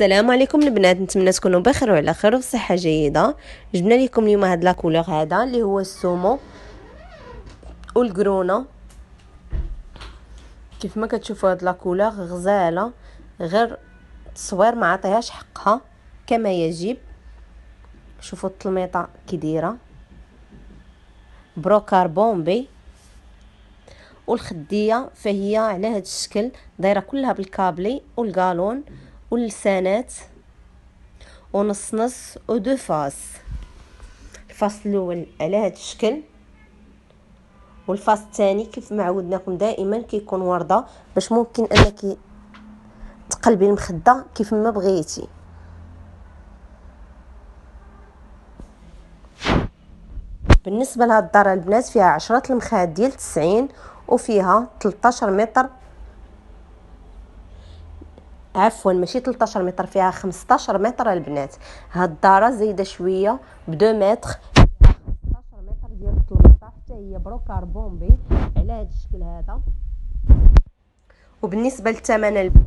السلام عليكم البنات، نتمنى تكونوا بخير وعلى خير وبصحه جيده. جبنا لكم اليوم هاد لا كولور هذا اللي هو السومو والقرونه. كيف ما كتشوفوا هاد لا كولور غزاله، غير التصوير ما عطيهاش حقها كما يجب. شوفوا التلميطه كي دايره بروكار بومبي، والخديه فهي على هاد الشكل دايره كلها بالكابلي والقالون واللسانات ونص نص ودو فاس. الفاس الاول على هذا الشكل، والفاس الثاني كيف ما عودناكم دائما كيكون ورده باش ممكن انك تقلبي المخده كيف ما بغيتي. بالنسبه لهاد الدار البنات فيها 10 المخاد ديال 90 وفيها 13 متر، عفوا ماشي 13 متر، فيها 15 متر البنات. هاد الدار زايده شويه ب 2 متر، 15 متر ديال التلميطه حتى هي بروكار بومبي على هذا الشكل هذا. وبالنسبه للثمن البنات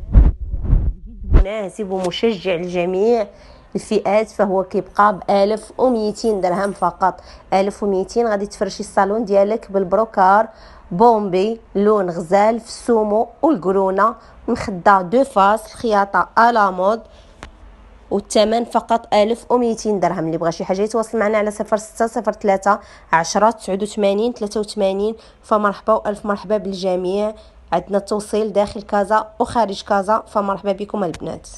جد مناسب ومشجع لجميع الفئات، فهو كيبقى ب 1200 درهم فقط. 1200 غادي تفرشي الصالون ديالك بالبروكار بومبي لون غزال في السومو والقرونه، مخده دو فاس، الخياطه الا مود، والثمن فقط 1200 درهم. اللي بغى شي حاجه يتواصل معنا على 0603 10 89 83. فمرحبا والف مرحبا بالجميع. عندنا توصيل داخل كازا وخارج كازا، فمرحبا بكم البنات.